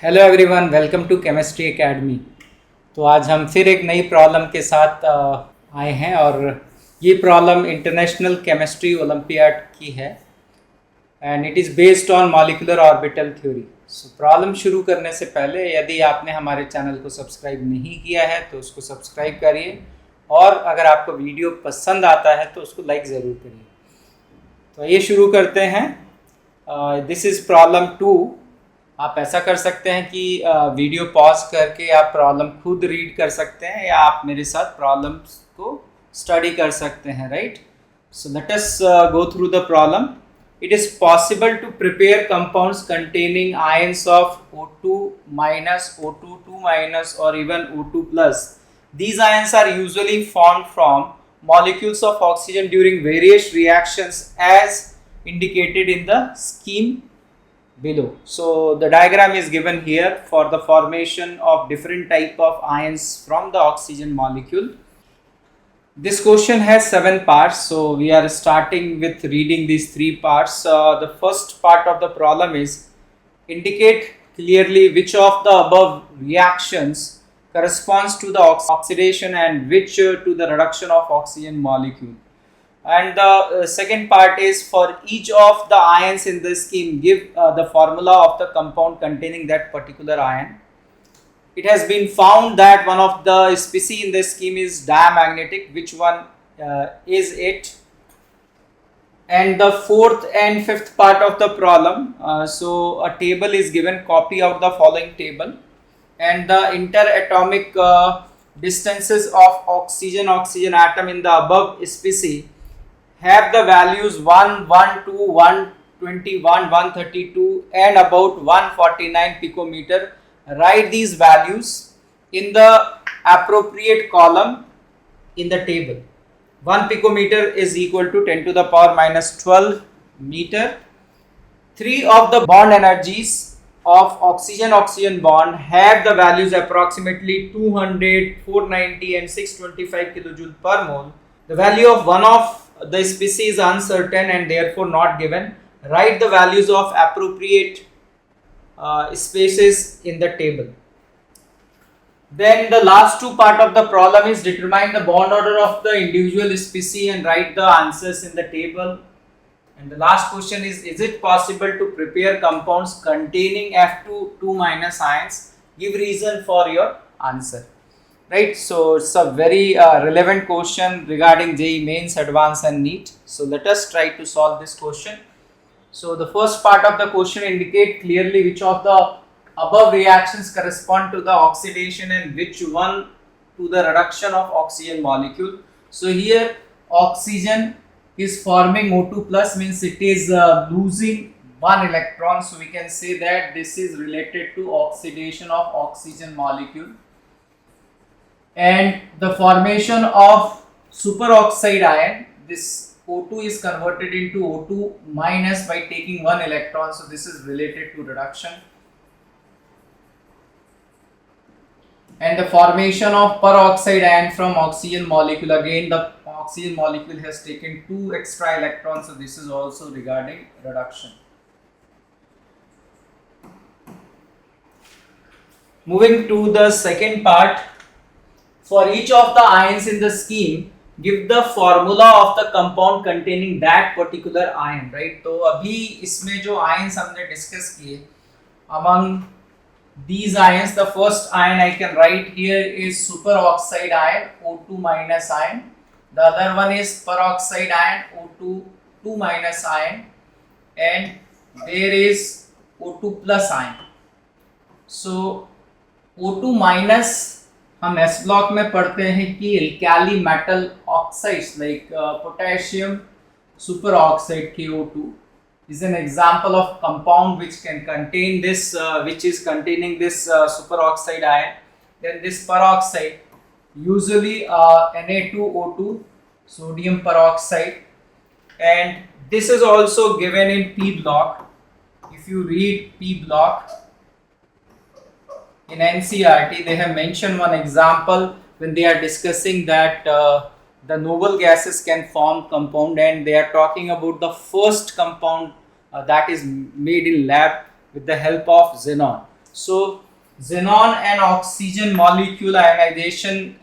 Hello everyone, welcome to chemistry academy. तो आज हम फिर एक नई प्रॉब्लम के साथ आए हैं और ये प्रॉब्लम इंटरनेशनल केमिस्ट्री ओलंपियाड की है and it is based on molecular orbital theory. So problem शुरू करने से पहले यदि आपने हमारे चैनल को सब्सक्राइब नहीं किया है तो उसको सब्सक्राइब करिए और अगर आपको वीडियो पसंद आता है तो उसको लाइक ज़रूर करिए। तो ये शुरू करते हैं। This is problem 2। आप ऐसा कर सकते हैं कि वीडियो पॉज करके आप प्रॉब्लम खुद रीड कर सकते हैं या आप मेरे साथ प्रॉब्लम्स को स्टडी कर सकते हैं, right? So let us go through the problem. It is possible to prepare compounds containing ions of O2 minus, O2 2 minus or even O2 plus. These ions are usually formed from molecules of oxygen during various reactions as indicated in the scheme below. So the diagram is given here for the formation of different type of ions from the oxygen molecule. This question has 7 parts, so we are starting with reading these 3 parts. The first part of the problem is indicate clearly which of the above reactions corresponds to the oxidation and which to the reduction of oxygen molecule. And the second part is for each of the ions in the scheme, give the formula of the compound containing that particular ion. It has been found that one of the species in the scheme is diamagnetic. Which one is it? And the fourth and fifth part of the problem, so a table is given. Copy out the following table, and the interatomic distances of oxygen atom in the above species have the values 1, 1, 2, 121, 132 and about 149 picometer. Write these values in the appropriate column in the table. 1 picometer is equal to 10 to the power minus 12 meter. 3 of the bond energies of oxygen bond have the values approximately 200, 490 and 625 kilojoule per mole. The value of one of the species is uncertain and therefore not given. Write the values of appropriate species in the table. Then the last two part of the problem is determine the bond order of the individual species and write the answers in the table. And the last question is it possible to prepare compounds containing F2 2 minus ions? Give reason for your answer. Right, so it's a very relevant question regarding JEE Mains, Advanced and NEET. So let us try to solve this question. So the first part of the question indicate clearly which of the above reactions correspond to the oxidation and which one to the reduction of oxygen molecule. So here oxygen is forming O2 plus, means it is losing one electron. So we can say that this is related to oxidation of oxygen molecule. And the formation of superoxide ion, this O2 is converted into O2 minus by taking one electron, so this is related to reduction. And the formation of peroxide ion from oxygen molecule, again the oxygen molecule has taken 2 extra electrons, so this is also regarding reduction. Moving to the second part, for each of the ions in the scheme, give the formula of the compound containing that particular ion, right? तो अभी इसमें जो ions हमने discuss किए, among these ions, the first ion I can write here is superoxide ion, O2 minus ion. The other one is peroxide ion, O2 2 minus ion, and there is O2 plus ion. So O2 minus हम S block में पढ़ते हैं कि alkali metal oxides like potassium super oxide KO2 is an example of compound which can contain this which is containing this superoxide ion. Then this peroxide, usually Na2O2 sodium peroxide, and this is also given in P block. If you read P block in NCERT, they have mentioned one example when they are discussing that the noble gases can form compound, and they are talking about the first compound that is made in lab with the help of xenon. So xenon and oxygen molecule ionization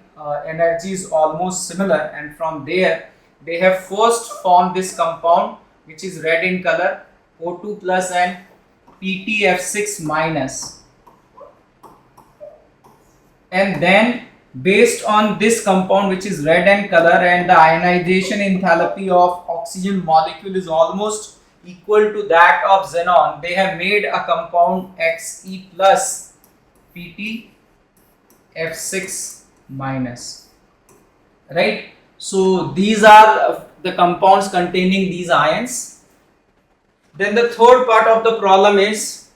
energy is almost similar, and from there they have first formed this compound which is red in color, O2 plus and PtF6 minus, and then based on this compound which is red in color and the ionization enthalpy of oxygen molecule is almost equal to that of xenon, they have made a compound Xe plus PtF6 minus, right? So these are the compounds containing these ions. Then the third part of the problem is,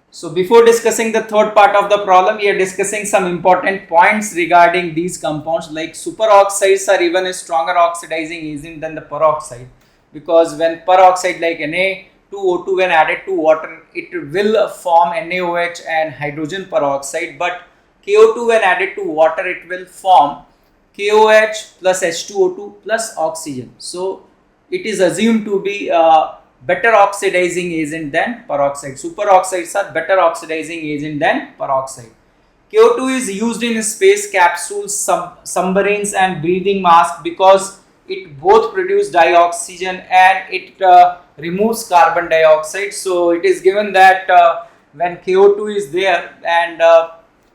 so before discussing the third part of the problem, we are discussing some important points regarding these compounds, like superoxides are even a stronger oxidizing agent than the peroxide, because when peroxide like Na2O2 when added to water, it will form NaOH and hydrogen peroxide, but KO2 when added to water, it will form KOH plus H2O2 plus oxygen. So it is assumed to be better oxidizing agent than peroxide. Superoxides are better oxidizing agent than peroxide. KO2 is used in space capsules, submarines and breathing masks because it both produce dioxygen and it removes carbon dioxide. So it is given that when KO2 is there and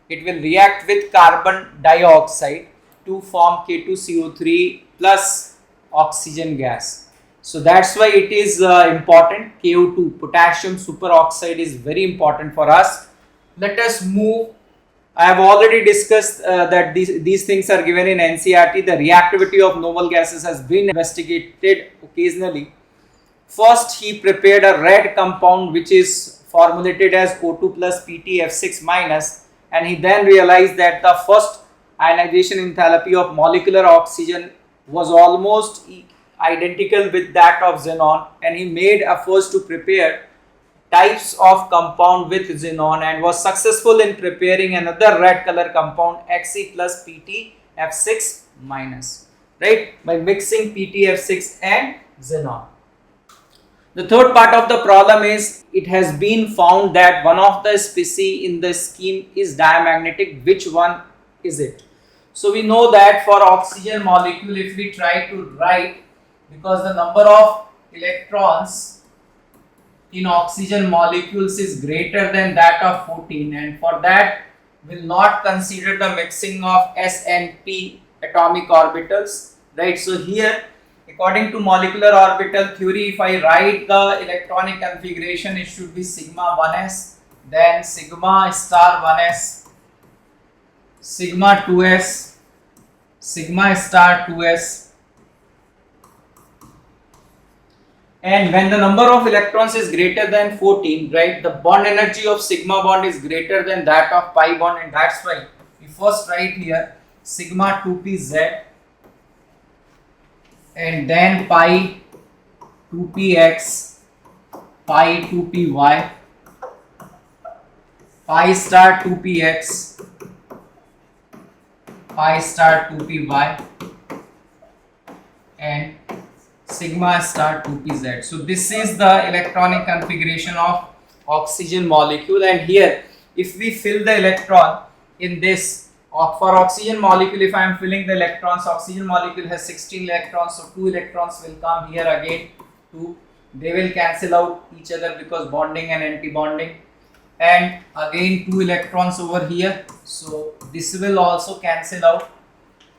it will react with carbon dioxide to form K2CO3 plus oxygen gas. So that's why it is important. KO2, potassium superoxide, is very important for us. Let us move. I have already discussed that these things are given in NCERT. The reactivity of noble gases has been investigated occasionally. First, he prepared a red compound which is formulated as O2 plus PtF6 minus, and he then realized that the first ionization enthalpy of molecular oxygen was almost identical with that of xenon, and he made efforts to prepare types of compound with xenon and was successful in preparing another red color compound Xe plus PtF6 minus, right, by mixing PtF6 and xenon. The third part of the problem is, it has been found that one of the species in the scheme is diamagnetic. Which one is it? So we know that for oxygen molecule, if we try to write, because the number of electrons in oxygen molecules is greater than that of 14, and for that will not consider the mixing of s and p atomic orbitals, right? So here, according to molecular orbital theory, if I write the electronic configuration, it should be sigma 1s, then sigma star 1s, sigma 2s, sigma star 2s, and when the number of electrons is greater than 14, right, the bond energy of sigma bond is greater than that of pi bond, and that's why we first write here sigma 2pz and then pi 2px, pi 2py, pi star 2px, pi star 2py, and sigma star 2pz. So this is the electronic configuration of oxygen molecule, and here if we fill the electron in this, for oxygen molecule, if I am filling the electrons, oxygen molecule has 16 electrons, so 2 electrons will come here again, 2, they will cancel out each other because bonding and anti-bonding, and again 2 electrons over here, so this will also cancel out.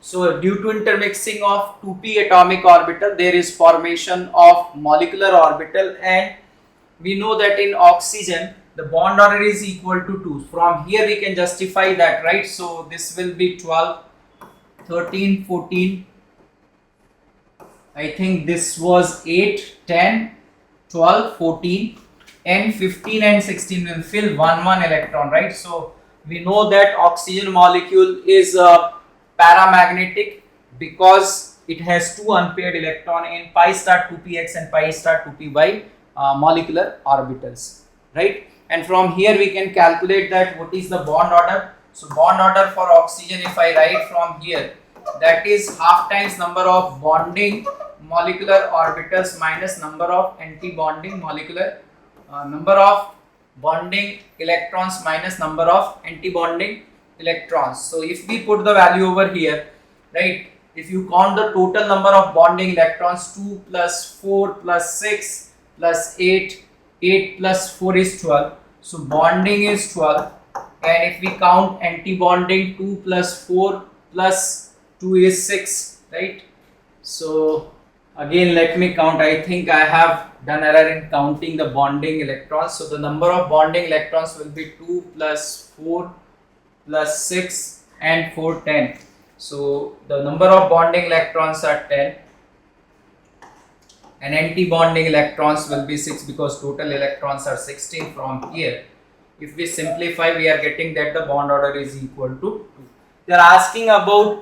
So due to intermixing of 2p atomic orbital, there is formation of molecular orbital, and we know that in oxygen the bond order is equal to 2. From here we can justify that, right? So this will be 12, 13, 14, I think this was 8, 10, 12, 14, and 15 and 16 will fill 1 electron, right? So we know that oxygen molecule is paramagnetic because it has 2 unpaired electron in pi star 2px and pi star 2py molecular orbitals, right? And from here we can calculate that what is the bond order. So bond order for oxygen, if I write from here, that is half times number of bonding molecular orbitals minus number of anti-bonding molecular number of bonding electrons minus number of anti-bonding electrons. So if we put the value over here, right, if you count the total number of bonding electrons, 2 plus 4 plus 6 plus 8, 8 plus 4 is 12. So bonding is 12, and if we count anti-bonding, 2 plus 4 plus 2 is 6, right? So again let me count. I think I have done error in counting the bonding electrons. So the number of bonding electrons will be 2 plus 4 plus 6 and 4, 10. So the number of bonding electrons are 10, and anti-bonding electrons will be 6 because total electrons are 16 from here. If we simplify, we are getting that the bond order is equal to 2. They are asking about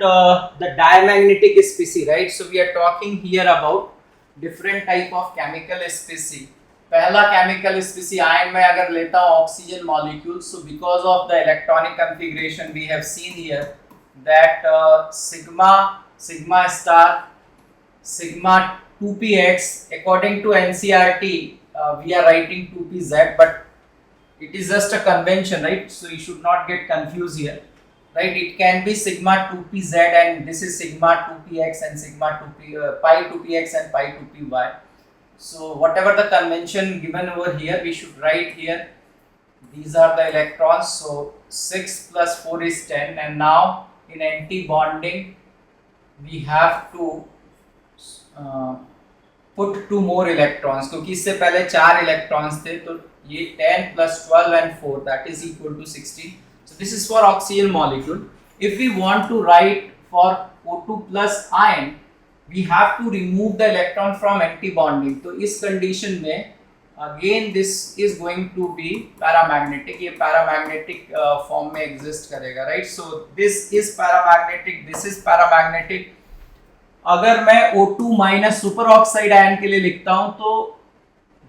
the diamagnetic species, right? So we are talking here about different type of chemical species. पहला chemical species iron में अगर लेता हूँ oxygen molecule. So because of the electronic configuration we have seen here that sigma star, sigma 2px, according to NCERT we are writing 2pz, but it is just a convention, right? So you should not get confused here, right? It can be sigma 2pz and this is sigma 2px and sigma 2p pi 2px and pi 2py. So whatever the convention given over here, we should write here. These are the electrons. So 6 plus 4 is 10, and now in anti-bonding we have to put 2 more electrons, क्योंकि इससे पहले 4 electrons थे, तो ये 10 plus 12 and 4 that is equal to 16. So this is for oxygen molecule. If we want to write for O2 plus ion, we have to remove the electron from anti-bonding. तो इस condition में again this is going to be paramagnetic. ये paramagnetic form में exist करेगा, right? So this is paramagnetic, this is paramagnetic. अगर मैं O2 minus super oxide ion के लिए लिखता हूं, तो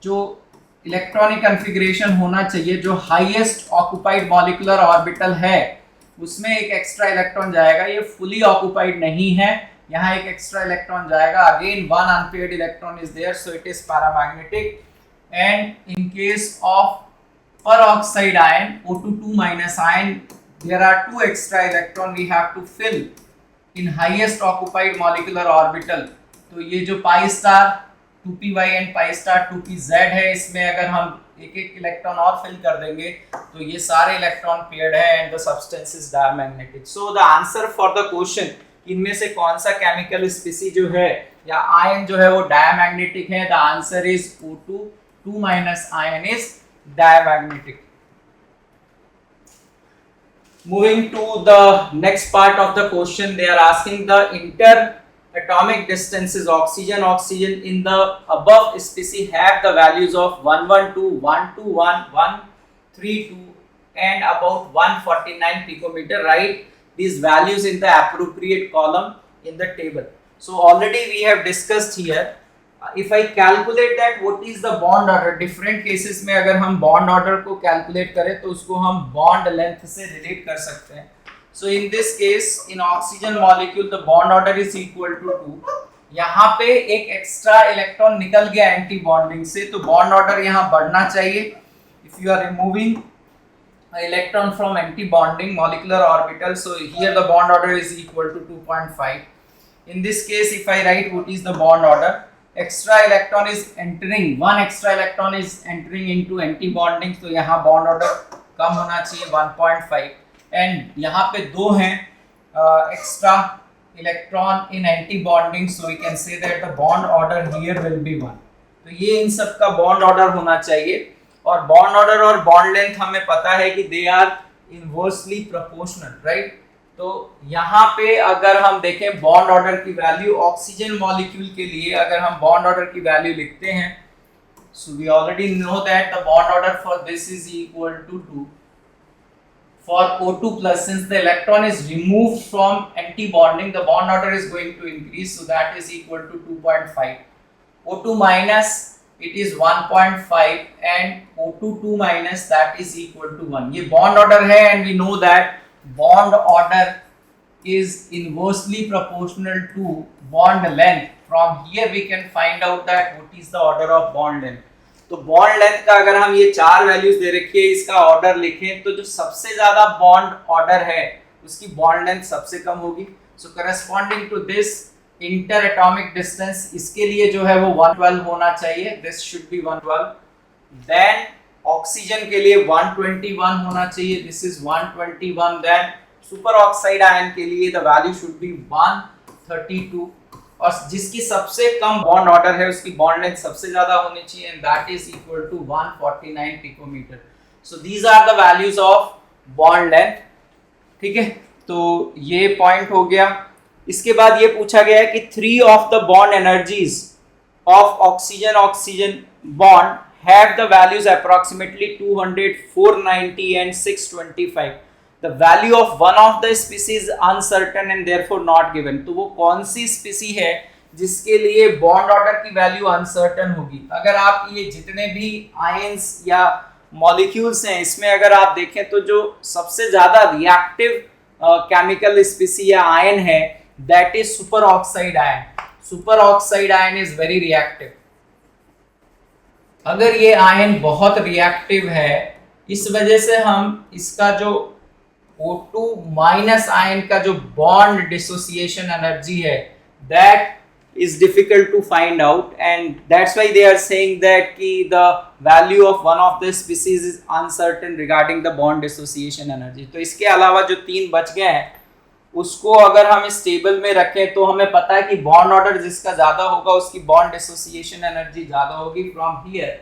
जो इलेक्ट्रॉनिक कॉन्फ़िगरेशन होना चाहिए, जो हाईएस्ट ऑक्युपाइड मॉलिक्यूलर ऑर्बिटल है, उसमें एक एक्स्ट्रा इलेक्ट्रॉन जाएगा. ये फुली ऑक्युपाइड नहीं है, यहाँ एक एक्स्ट्रा इलेक्ट्रॉन जाएगा. Again one unpaired electron is there, so it is paramagnetic. And in case of peroxide ion, O2 minus ion, there are 2 extra electron we have to fill in highest occupied molecular orbital. तो ये जो pi star 2py and pi star 2pz है, इसमें अगर हम एक एक electron और फिल कर देंगे तो ये सारे इलेक्ट्रॉन पेयर्ड है and the substance is diamagnetic. So the answer for the question, इनमें से कौन सा केमिकल स्पीसी जो है या आयन जो है वो डायमैग्नेटिक है, the answer is O2 minus ion is diamagnetic. Moving to the next part of the question, they are asking the interatomic distances oxygen in the above species have the values of 112, 121, 132 and about 149 picometer. Write these values in the appropriate column in the table. So already we have discussed here. If I calculate that what is the bond order, different cases में अगर हम bond order को calculate करें तो उसको हम bond length से relate कर सकते हैं. So in this case, in oxygen molecule the bond order is equal to 2. यहाँ पे एक extra electron निकल गया anti bonding से, तो bond order यहाँ बढ़ना चाहिए. If you are removing an electron from anti bonding molecular orbital, so here the bond order is equal to 2.5. In this case, if I write what is the bond order, extra electron is entering, one extra electron is entering into anti bonding, तो यहाँ bond order कम होना चाहिए 1.5, and यहाँ पे 2 हैं extra electron in anti bonding, so we can say that the bond order here will be 1. तो ये इन सब का bond order होना चाहिए. और bond order और bond length हमें पता है कि they are inversely proportional, right? तो यहाँ पे अगर हम देखें बॉन्ड ऑर्डर की वैल्यू ऑक्सीजन मॉलिक्यूल के लिए, अगर हम बॉन्ड ऑर्डर की वैल्यू लिखते हैं, so we already know that the bond order for this is equal to 2 for O2 plus. Since the electron is removed from antibonding, the bond order is going to increase, so that is equal to 2.5. O2 minus it is 1.5 and O2 minus that is equal to 1. ये bond order है and we know that bond order is inversely proportional to bond length. From here we can find out that what is the order of bond length. तो bond length का अगर हम ये 4 values दे रखी है, इसका order लिखें तो जो सबसे ज्यादा बॉन्ड ऑर्डर है उसकी बॉन्ड लेंथ सबसे कम होगी। So corresponding to this interatomic distance, इसके लिए जो है वो 112 होना चाहिए, this should be 112। Then oxygen के लिए 121 होना चाहिए, this is 121। Then superoxide ion के लिए द वैल्यू शुड बी 132, और जिसकी सबसे कम बॉन्ड ऑर्डर है उसकी बॉन्ड लेंथ सबसे ज्यादा होनी चाहिए, and that is equal to 149 picometre. So these are the values of bond length. ठीक है, तो ये पॉइंट हो गया। इसके बाद ये पूछा गया है कि 3 of the bond energies of oxygen oxygen bond have the values approximately 200, 490 and 625. The value of one of the species is uncertain and therefore not given. तो वो कौन सी स्पीसी है जिसके लिए बॉन्ड ऑर्डर की वैल्यू अनसर्टन होगी? अगर आप ये जितने भी आयंस या मॉलिक्यूल्स हैं इसमें अगर आप देखें तो जो सबसे ज्यादा रिएक्टिव केमिकल स्पीसी या आयन है that is super oxide ion. Super oxide ion is very reactive. अगर ये आयन बहुत रिएक्टिव है, इस वजह से हम इसका जो O2 माइनस आयन का जो बॉन्ड डिसोसिएशन एनर्जी है that is difficult to find out, and that's why they are saying that ki the value of one of the species is uncertain regarding the bond dissociation energy. तो इसके अलावा जो 3 बच गए हैं उसको अगर हम इस टेबल में रखें तो हमें पता है कि बॉन्ड ऑर्डर जिसका ज्यादा होगा उसकी बॉन्ड डिसोसिएशन एनर्जी ज्यादा होगी। From here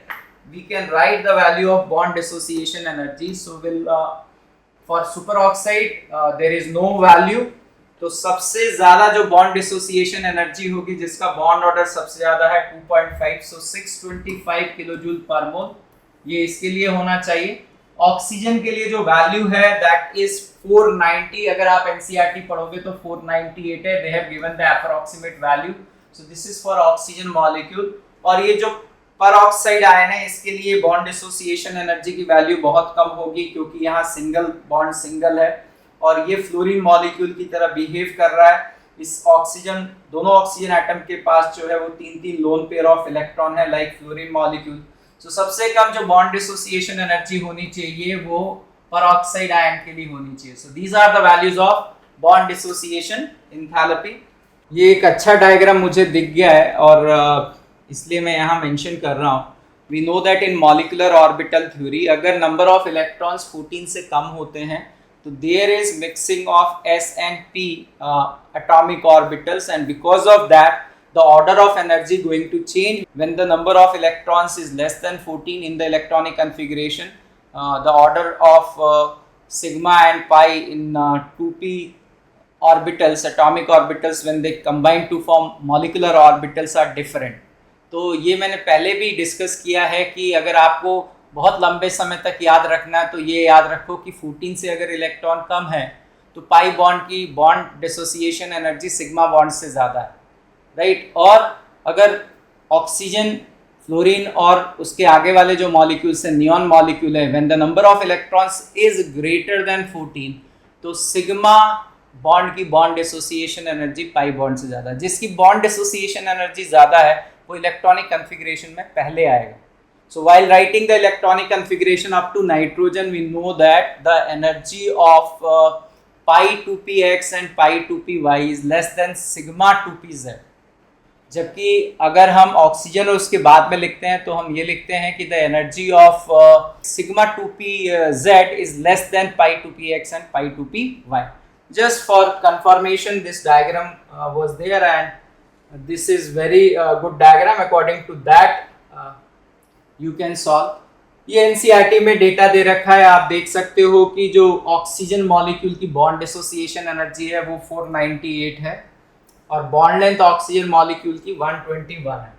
we can write the value of bond dissociation energy. So will for superoxide there is no value, तो सबसे ज्यादा जो बॉन्ड डिसोसिएशन एनर्जी होगी जिसका बॉन्ड ऑर्डर सबसे ज्यादा है 2.5, सो 625 किलोजूल पर मोल, ये इसके लिए होना चाहिए। ऑक्सीजन के लिए जो वैल्यू है दैट इज 490, अगर आप एनसीईआरटी पढ़ोगे तो 498 है, they have given the approximate value. So this is for oxygen molecule. और ये जो पर ऑक्साइड आयन है इसके लिए बॉन्ड डिसोसिएशन एनर्जी की वैल्यू बहुत कम होगी क्योंकि यहाँ सिंगल बॉन्ड सिंगल है और ये फ्लोरीन मॉलिक्यूल की तरह बिहेव कर रहा है। इस ऑक्सीजन, दोनों ऑक्सीजन एटम के पास जो है वो 3 लोन पेयर ऑफ इलेक्ट्रॉन है लाइक फ्लोरीन मॉलिक्यूल। सो सबसे कम जो बॉन्ड डिसोसिएशन एनर्जी होनी चाहिए वो पर ऑक्साइड आयन के लिए होनी चाहिए। So these are the values of bond dissociation enthalpy. ये एक अच्छा डायग्राम मुझे दिख गया है और इसलिए मैं यहाँ मेंशन कर रहा हूँ। We know that in molecular orbital theory अगर नंबर ऑफ इलेक्ट्रॉन्स 14 से कम होते हैं तो there is mixing of S and P atomic orbitals, and because of that the order of energy going to change when the number of electrons is less than 14 in the electronic configuration. The order of sigma and pi in 2p orbitals, atomic orbitals, when they combine to form molecular orbitals are different. तो ये मैंने पहले भी discuss किया है कि अगर आपको बहुत लंबे समय तक याद रखना है तो ये याद रखो कि 14 से अगर इलेक्ट्रॉन कम है तो पाई बॉन्ड की bond dissociation energy sigma bond से ज़्यादा है, राइट। और अगर ऑक्सीजन, फ्लोरीन और उसके आगे वाले जो मॉलिक्यूल्स हैं, नियॉन मॉलिक्यूल है, when the number of electrons is greater than 14 तो सिग्मा बॉन्ड की bond dissociation energy pi bond से ज़्यादा। जिसकी बॉन्ड डिसोसिएशन एनर्जी ज़्यादा है वो इलेक्ट्रॉनिक कन्फिग्रेशन में पहले आएगा। So while writing the electronic configuration up to nitrogen, we know that the energy of pi 2px and pi 2py is less than sigma 2pz. जबकि अगर हम ऑक्सीजन और उसके बाद में लिखते हैं तो हम ये लिखते हैं कि the energy of sigma 2pz is less than pi 2px and pi 2py. Just for confirmation, this diagram was there, and this is very good diagram. According to that, you can solve. ये NCERT में data दे रखा है, आप देख सकते हो कि जो ऑक्सीजन मॉलिक्यूल की बॉन्ड डिसोसिएशन एनर्जी है वो 498 है और बॉन्ड लेंथ ऑक्सीजन मॉलिक्यूल की 121 है।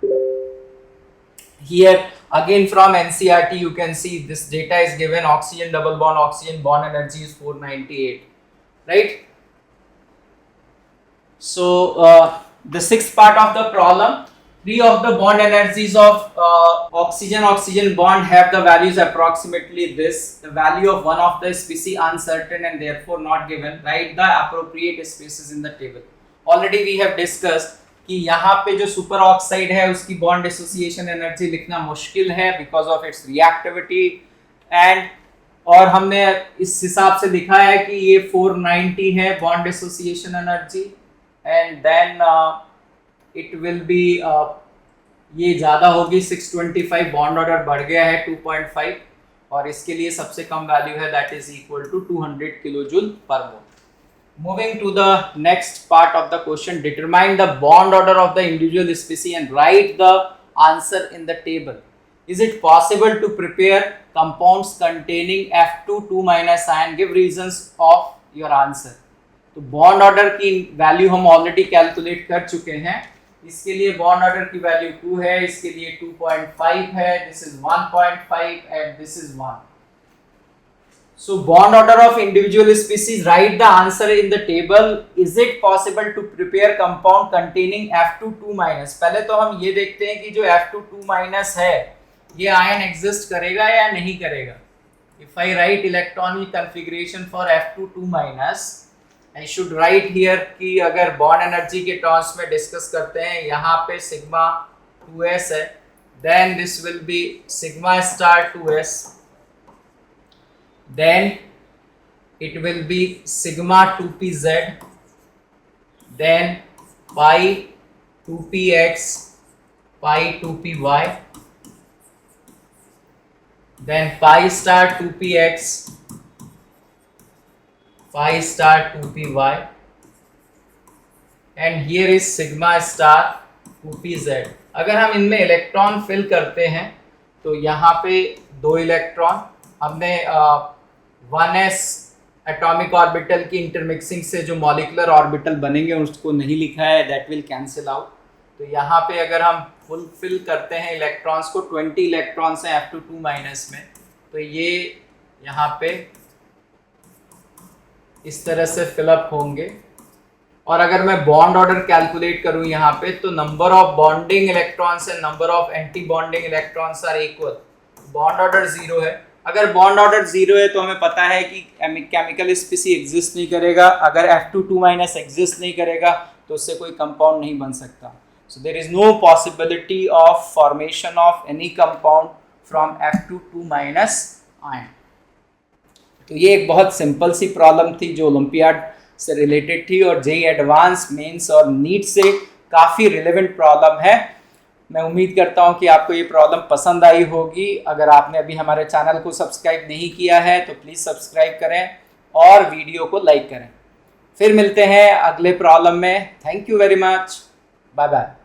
Here again from NCERT you can see this data is given, oxygen double bond oxygen bond energy is 498, right. So the sixth part of the problem, 3 of the bond energies of oxygen bond have the values approximately this. The value of one of the species uncertain and therefore not given. Write the appropriate spaces in the table. Already we have discussed कि यहाँ पे जो super oxide है उसकी bond association energy लिखना मुश्किल है because of its reactivity and और हमने इस हिसाब से लिखा है कि ये 490 है bond association energy and then it will be ये ज़्यादा होगी 625 बॉन्ड ऑर्डर बढ़ गया है 2.5 और इसके लिए सबसे कम वैल्यू है that is equal to 200 kilojoule per mole. Moving to the next part of the question, determine the bond order of the individual species and write the answer in the table. Is it possible to prepare compounds containing F2 minus ion? Give reasons of your answer. तो bond order की value हम already calculate कर चुके हैं. इसके लिए bond order की value 2 है, इसके लिए 2.5 है, this is 1.5 and this is 1. So bond order of individual species, write the answer in the table. Is it possible to prepare compound containing F2 minus? पहले तो हम ये देखते हैं कि जो F2 minus है ये आयन एग्जिस्ट करेगा या नहीं करेगा. If I write electronic configuration for F2 minus, I should write here कि अगर बॉन्ड एनर्जी के टर्म्स में डिस्कस करते हैं यहाँ पे सिग्मा 2s है, then this will be sigma star 2s. Then it will be sigma 2pz, then pi 2px, pi 2py, then pi star 2px, pi star 2py, and here is sigma star 2pz. अगर हम इनमें electron fill करते हैं तो यहाँ पे 2 electron हमने 1s atomic orbital की इंटरमिक्सिंग से जो मॉलिक्यूलर ऑर्बिटल बनेंगे उसको नहीं लिखा है, दैट विल कैंसिल आउट. तो यहाँ पे अगर हम फुलफिल करते हैं इलेक्ट्रॉन्स को, 20 इलेक्ट्रॉन्स हैं F2 माइनस में, तो ये यहाँ पे इस तरह से फिलअप होंगे. और अगर मैं बॉन्ड ऑर्डर कैलकुलेट करूँ यहाँ पे तो number of bonding electrons and number of antibonding electrons are equal. Bond order 0 है. अगर बॉन्ड ऑर्डर 0 है तो हमें पता है कि केमिकल स्पीसी एग्जिस्ट नहीं करेगा. अगर F2 माइनस एग्जिस्ट नहीं करेगा तो उससे कोई कंपाउंड नहीं बन सकता. So there is no possibility of formation of any compound from F2 minus ion. तो ये एक बहुत सिंपल सी प्रॉब्लम थी जो ओलंपियाड से रिलेटेड थी और जेईई एडवांस, मेंस और नीट से काफ़ी रिलेवेंट प्रॉब्लम है. मैं उम्मीद करता हूं कि आपको ये प्रॉब्लम पसंद आई होगी. अगर आपने अभी हमारे चैनल को सब्सक्राइब नहीं किया है तो प्लीज़ सब्सक्राइब करें और वीडियो को लाइक करें. फिर मिलते हैं अगले प्रॉब्लम में. Thank you very much. Bye bye.